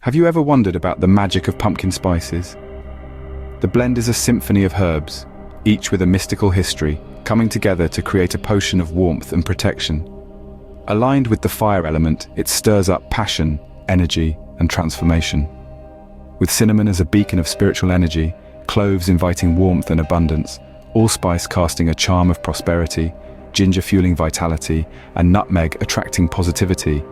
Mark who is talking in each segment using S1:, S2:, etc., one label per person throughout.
S1: Have you ever wondered about the magic of pumpkin spices? The blend is a symphony of herbs, each with a mystical history, coming together to create a potion of warmth and protection. Aligned with the fire element, it stirs up passion, energy, and transformation. With cinnamon as a beacon of spiritual energy, cloves inviting warmth and abundance, allspice casting a charm of prosperity, ginger fueling vitality, and nutmeg attracting positivity,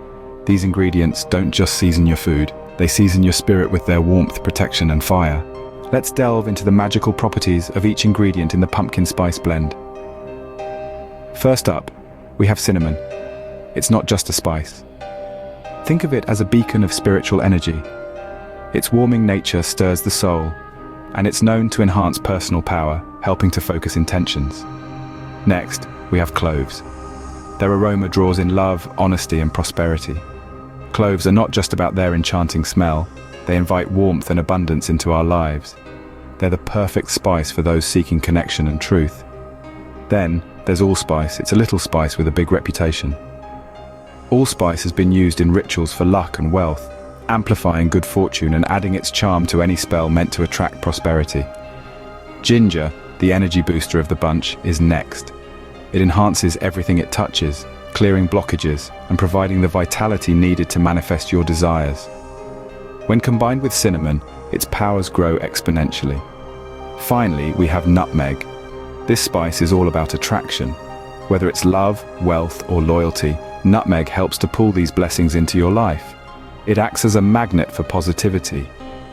S1: these ingredients don't just season your food, they season your spirit with their warmth, protection, and fire. Let's delve into the magical properties of each ingredient in the pumpkin spice blend. First up, we have cinnamon. It's not just a spice. Think of it as a beacon of spiritual energy. Its warming nature stirs the soul, and it's known to enhance personal power, helping to focus intentions. Next, we have cloves. Their aroma draws in love, honesty, and prosperity. Cloves are not just about their enchanting smell, they invite warmth and abundance into our lives. They're the perfect spice for those seeking connection and truth. Then, there's allspice. It's a little spice with a big reputation. Allspice has been used in rituals for luck and wealth, amplifying good fortune and adding its charm to any spell meant to attract prosperity. Ginger, the energy booster of the bunch, is next. It enhances everything it touches, clearing blockages and providing the vitality needed to manifest your desires. When combined with cinnamon, its powers grow exponentially. Finally, we have nutmeg. This spice is all about attraction. Whether it's love, wealth, or loyalty, nutmeg helps to pull these blessings into your life. It acts as a magnet for positivity.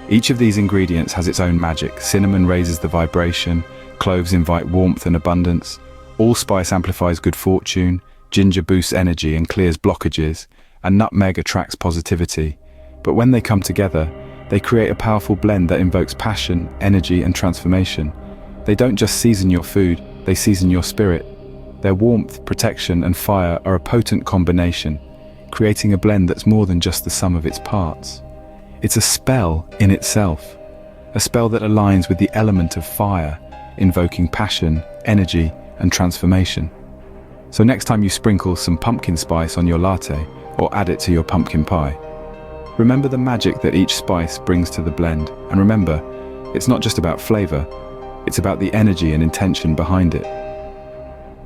S1: Each of these ingredients has its own magic. Cinnamon raises the vibration, cloves invite warmth and abundance, allspice amplifies good fortune, ginger boosts energy and clears blockages, and nutmeg attracts positivity. But when they come together, they create a powerful blend that invokes passion, energy, and transformation. They don't just season your food, they season your spirit. Their warmth, protection, and fire are a potent combination, creating a blend that's more than just the sum of its parts. It's a spell in itself, a spell that aligns with the element of fire, invoking passion, energy, and transformation. So next time you sprinkle some pumpkin spice on your latte or add it to your pumpkin pie, remember the magic that each spice brings to the blend. And remember, it's not just about flavor, it's about the energy and intention behind it.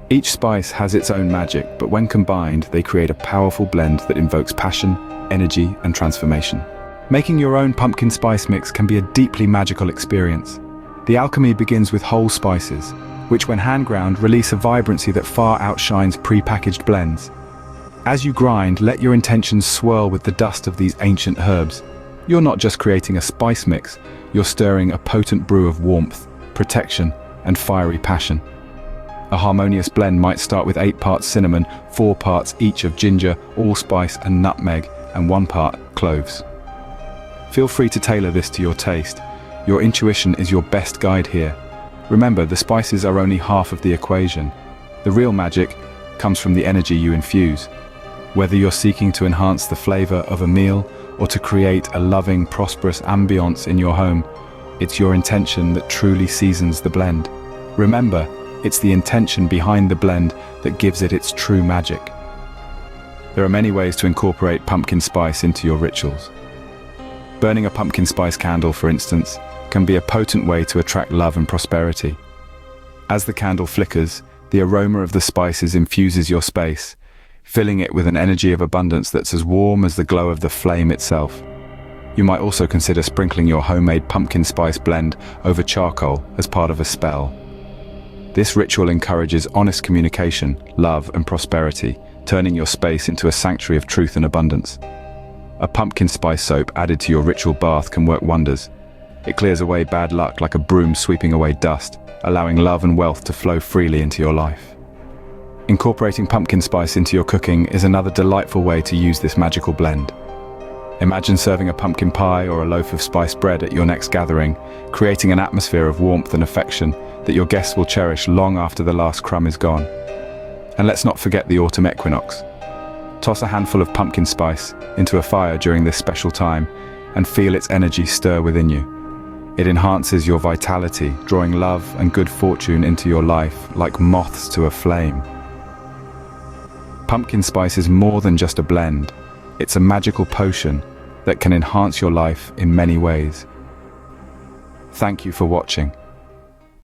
S1: Each spice has its own magic, but when combined, they create a powerful blend that invokes passion, energy, and transformation. Making your own pumpkin spice mix can be a deeply magical experience. The alchemy begins with whole spices, which when hand ground release a vibrancy that far outshines pre-packaged blends. As you grind, let your intentions swirl with the dust of these ancient herbs. You're not just creating a spice mix, you're stirring a potent brew of warmth, protection, and fiery passion. A harmonious blend might start with 8 parts cinnamon, 4 parts each of ginger, allspice, and nutmeg, and 1 part cloves. Feel free to tailor this to your taste. Your intuition is your best guide here. Remember, the spices are only half of the equation. The real magic comes from the energy you infuse. Whether you're seeking to enhance the flavor of a meal or to create a loving, prosperous ambiance in your home, it's your intention that truly seasons the blend. Remember, it's the intention behind the blend that gives it its true magic. There are many ways to incorporate pumpkin spice into your rituals. Burning a pumpkin spice candle, for instance, can be a potent way to attract love and prosperity. As the candle flickers, the aroma of the spices infuses your space, filling it with an energy of abundance that's as warm as the glow of the flame itself. You might also consider sprinkling your homemade pumpkin spice blend over charcoal as part of a spell. This ritual encourages honest communication, love, and prosperity, turning your space into a sanctuary of truth and abundance. A pumpkin spice soap added to your ritual bath can work wonders. It clears away bad luck like a broom sweeping away dust, allowing love and wealth to flow freely into your life. Incorporating pumpkin spice into your cooking is another delightful way to use this magical blend. Imagine serving a pumpkin pie or a loaf of spiced bread at your next gathering, creating an atmosphere of warmth and affection that your guests will cherish long after the last crumb is gone. And let's not forget the autumn equinox. Toss a handful of pumpkin spice into a fire during this special time and feel its energy stir within you. It enhances your vitality, drawing love and good fortune into your life like moths to a flame. Pumpkin spice is more than just a blend. It's a magical potion, that can enhance your life in many ways. Thank you for watching.